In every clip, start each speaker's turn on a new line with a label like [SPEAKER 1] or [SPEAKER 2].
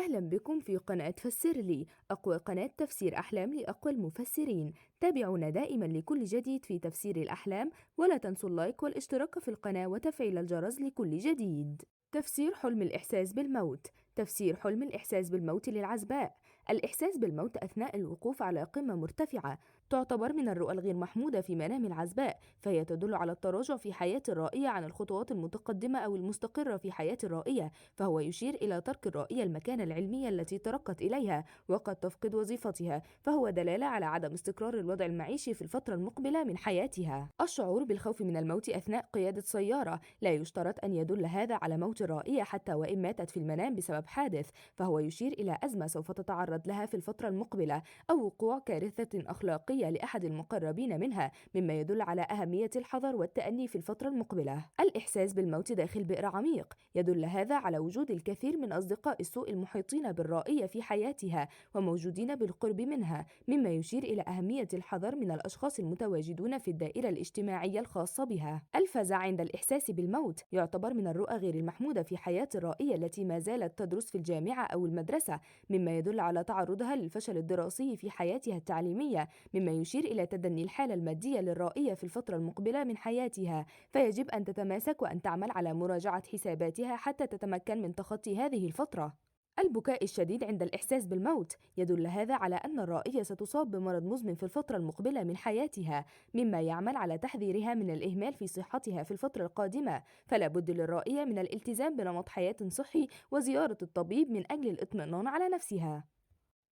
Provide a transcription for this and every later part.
[SPEAKER 1] أهلا بكم في قناة فسر لي، أقوى قناة تفسير أحلام لأقوى المفسرين. تابعونا دائما لكل جديد في تفسير الأحلام، ولا تنسوا اللايك والاشتراك في القناة وتفعيل الجرس لكل جديد. تفسير حلم الإحساس بالموت. تفسير حلم الإحساس بالموت للعزباء. الإحساس بالموت أثناء الوقوف على قمة مرتفعة تعتبر من الرؤى الغير محمودة في منام العزباء، فهي تدل على التراجع في حياة الرائية عن الخطوات المتقدمة أو المستقرة في حياة الرائية، فهو يشير إلى ترك الرائية المكانة العلمية التي ترقت إليها وقد تفقد وظيفتها، فهو دلالة على عدم استقرار الوضع المعيشي في الفترة المقبلة من حياتها. الشعور بالخوف من الموت أثناء قيادة سيارة لا يشترط أن يدل هذا على موت الرائية حتى وإن ماتت في المنام بسبب حادث، فهو يشير إلى أزمة سوف تتعرض لها في الفترة المقبلة أو وقوع كارثة أخلاقية لأحد المقربين منها، مما يدل على أهمية الحذر والتأني في الفترة المقبلة. الإحساس بالموت داخل بئر عميق يدل هذا على وجود الكثير من أصدقاء السوء المحيطين بالرائية في حياتها وموجودين بالقرب منها، مما يشير إلى أهمية الحذر من الأشخاص المتواجدون في الدائرة الاجتماعية الخاصة بها. الفزع عند الإحساس بالموت يعتبر من الرؤى غير المحمودة في حياة الرائية التي ما زالت تدرس في الجامعة أو المدرسة، مما يدل على تعرضها للفشل الدراسي في حياتها التعليمية، مما يشير إلى تدني الحالة المادية للرائية في الفترة المقبلة من حياتها، فيجب أن تتماسك وأن تعمل على مراجعة حساباتها حتى تتمكن من تخطي هذه الفترة. البكاء الشديد عند الإحساس بالموت يدل هذا على أن الرائية ستصاب بمرض مزمن في الفترة المقبلة من حياتها، مما يعمل على تحذيرها من الإهمال في صحتها في الفترة القادمة، فلا بد للرائية من الالتزام بنمط حياة صحي وزيارة الطبيب من أجل الإطمئنان على نفسها.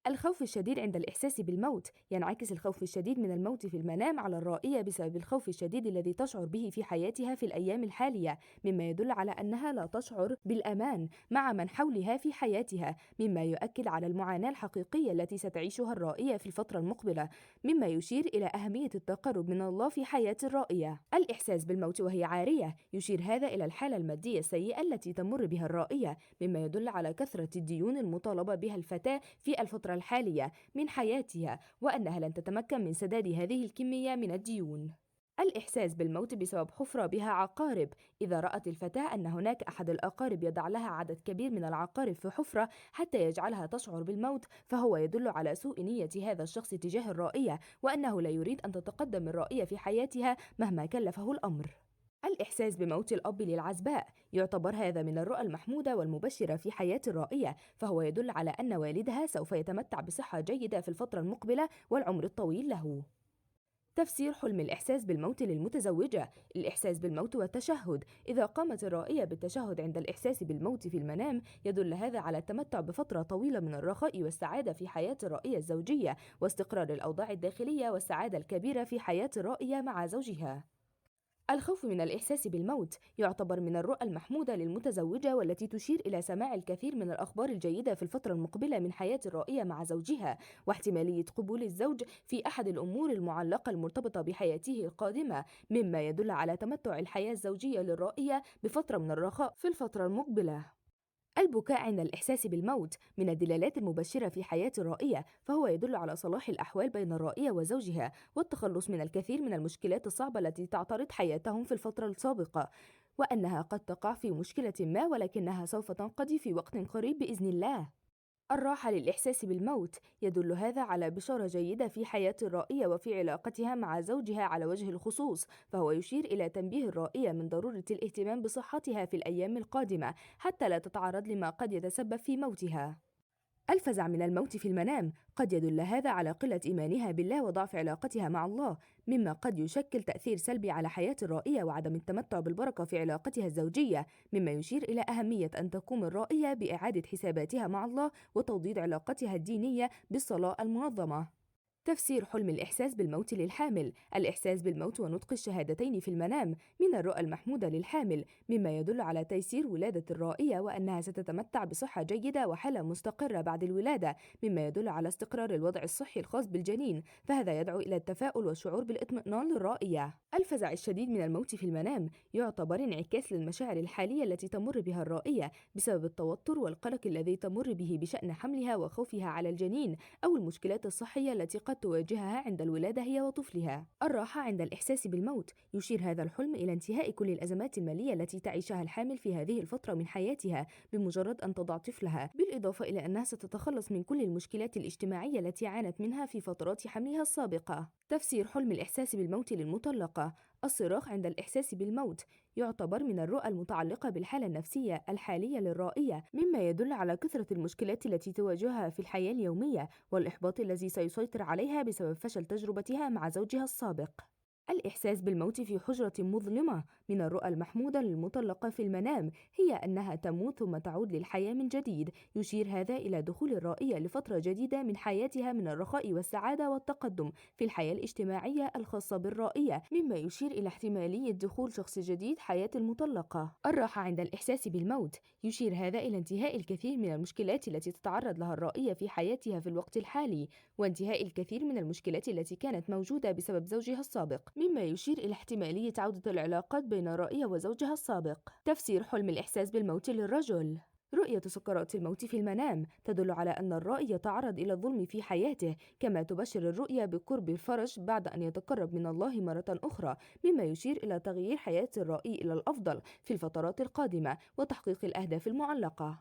[SPEAKER 1] الخوف الشديد عند الإحساس بالموت ينعكس الخوف الشديد من الموت في المنام على الرائية بسبب الخوف الشديد الذي تشعر به في حياتها في الأيام الحالية، مما يدل على أنها لا تشعر بالأمان مع من حولها في حياتها، مما يؤكد على المعاناة الحقيقية التي ستعيشها الرائية في الفترة المقبلة، مما يشير إلى أهمية التقرب من الله في حياة الرائية. الإحساس بالموت وهي عارية يشير هذا إلى الحالة المادية السيئة التي تمر بها الرائية، مما يدل على كثرة الديون المطالبة بها الفتاة في الفترة الحالية من حياتها، وأنها لن تتمكن من سداد هذه الكمية من الديون. الإحساس بالموت بسبب حفرة بها عقارب. إذا رأت الفتاة أن هناك أحد الأقارب يضع لها عدد كبير من العقارب في حفرة حتى يجعلها تشعر بالموت، فهو يدل على سوء نية هذا الشخص تجاه الرائية، وأنه لا يريد أن تتقدم الرائية في حياتها مهما كلفه الأمر. الإحساس بموت الأب للعزباء يعتبر هذا من الرؤى المحمودة والمبشرة في حياة الرائية، فهو يدل على أن والدها سوف يتمتع بصحة جيدة في الفترة المقبلة والعمر الطويل له. تفسير حلم الإحساس بالموت للمتزوجة. الإحساس بالموت والتشهد. إذا قامت الرائية بالتشهد عند الإحساس بالموت في المنام يدل هذا على التمتع بفترة طويلة من الرخاء والسعادة في حياة الرائية الزوجية واستقرار الأوضاع الداخلية والسعادة الكبيرة في حياة الرائية مع زوجها. الخوف من الإحساس بالموت يعتبر من الرؤى المحمودة للمتزوجة والتي تشير إلى سماع الكثير من الأخبار الجيدة في الفترة المقبلة من حياة الرائية مع زوجها، واحتمالية قبول الزوج في أحد الأمور المعلقة المرتبطة بحياته القادمة، مما يدل على تمتع الحياة الزوجية للرائية بفترة من الرخاء في الفترة المقبلة. البكاء عند الإحساس بالموت من الدلالات المبشرة في حياة الرائية، فهو يدل على صلاح الأحوال بين الرائية وزوجها والتخلص من الكثير من المشكلات الصعبة التي تعترض حياتهم في الفترة السابقة، وأنها قد تقع في مشكلة ما ولكنها سوف تنقضي في وقت قريب بإذن الله. الراحة للإحساس بالموت يدل هذا على بشارة جيدة في حياة الرائية وفي علاقتها مع زوجها على وجه الخصوص، فهو يشير إلى تنبيه الرائية من ضرورة الاهتمام بصحتها في الأيام القادمة حتى لا تتعرض لما قد يتسبب في موتها. الفزع من الموت في المنام قد يدل هذا على قلة إيمانها بالله وضعف علاقتها مع الله، مما قد يشكل تأثير سلبي على حياة الرائية وعدم التمتع بالبركة في علاقتها الزوجية، مما يشير إلى أهمية أن تقوم الرائية بإعادة حساباتها مع الله وتوضيد علاقتها الدينية بالصلاة المنظمة. تفسير حلم الإحساس بالموت للحامل. الإحساس بالموت ونطق الشهادتين في المنام من الرؤى المحمودة للحامل، مما يدل على تيسير ولادة الرائية وأنها ستتمتع بصحة جيدة وحالة مستقرة بعد الولادة، مما يدل على استقرار الوضع الصحي الخاص بالجنين، فهذا يدعو إلى التفاؤل والشعور بالإطمئنان للرائية. الفزع الشديد من الموت في المنام يعتبر انعكاس للمشاعر الحالية التي تمر بها الرائية بسبب التوتر والقلق الذي تمر به بشأن حملها وخوفها على الجنين أو المشكلات الصحية التي قد قد تواجهها عند الولادة هي وطفلها. الراحة عند الإحساس بالموت، يشير هذا الحلم إلى انتهاء كل الأزمات المالية التي تعيشها الحامل في هذه الفترة من حياتها بمجرد أن تضع طفلها، بالإضافة إلى أنها ستتخلص من كل المشكلات الاجتماعية التي عانت منها في فترات حملها السابقة. تفسير حلم الإحساس بالموت للمطلقة: الصراخ عند الإحساس بالموت يعتبر من الرؤى المتعلقة بالحالة النفسية الحالية للرائية، مما يدل على كثرة المشكلات التي تواجهها في الحياة اليومية والإحباط الذي سيسيطر عليها بسبب فشل تجربتها مع زوجها السابق. الإحساس بالموت في حجرة مظلمة: من الرؤى المحمودة للمطلقة في المنام هي أنها تموت ثم تعود للحياة من جديد، يشير هذا إلى دخول الرائية لفترة جديدة من حياتها من الرخاء والسعادة والتقدم في الحياة الاجتماعية الخاصة بالرائية، مما يشير إلى احتمالية دخول شخص جديد حياة المطلقة. الراحة عند الإحساس بالموت، يشير هذا إلى انتهاء الكثير من المشكلات التي تتعرض لها الرائية في حياتها في الوقت الحالي، وانتهاء الكثير من المشكلات التي كانت موجودة بسبب زوجها السابق، مما يشير إلى احتمالية عودة العلاقات بين رائية وزوجها السابق. تفسير حلم الإحساس بالموت للرجل: رؤية سكرات الموت في المنام تدل على أن الرائي يتعرض إلى الظلم في حياته، كما تبشر الرؤيا بقرب الفرج بعد أن يتقرب من الله مرة أخرى، مما يشير إلى تغيير حياة الرائي إلى الأفضل في الفترات القادمة وتحقيق الأهداف المعلقة.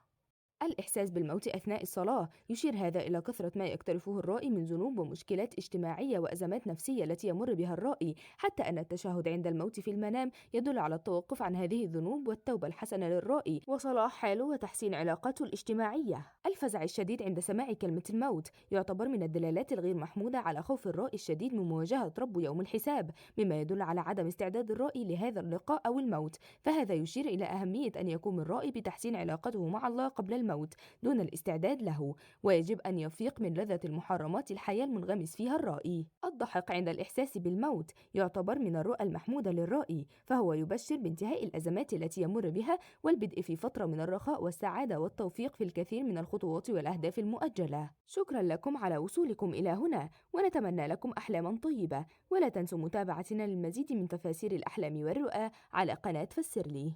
[SPEAKER 1] الإحساس بالموت أثناء الصلاة، يشير هذا إلى كثرة ما يقترفه الرائي من ذنوب ومشكلات اجتماعية وأزمات نفسية التي يمر بها الرائي، حتى أن التشهد عند الموت في المنام يدل على التوقف عن هذه الذنوب والتوبة الحسنة للرائي وصلاح حاله وتحسين علاقاته الاجتماعية. الفزع الشديد عند سماع كلمة الموت يعتبر من الدلالات الغير محمودة على خوف الرائي الشديد من مواجهة رب يوم الحساب، مما يدل على عدم استعداد الرائي لهذا اللقاء أو الموت، فهذا يشير إلى أهمية أن يقوم الرائي بتحسين علاقته مع الله قبل الموت دون الاستعداد له، ويجب أن يفيق من لذة المحرمات الحياة المنغمس فيها الرائي. الضحك عند الإحساس بالموت يعتبر من الرؤى المحمودة للرائي، فهو يبشر بانتهاء الأزمات التي يمر بها والبدء في فترة من الرخاء والسعادة والتوفيق في الكثير من الخطوات والأهداف المؤجلة. شكرا لكم على وصولكم إلى هنا، ونتمنى لكم أحلاما طيبة، ولا تنسوا متابعتنا للمزيد من تفاسير الأحلام والرؤى على قناة فسرلي.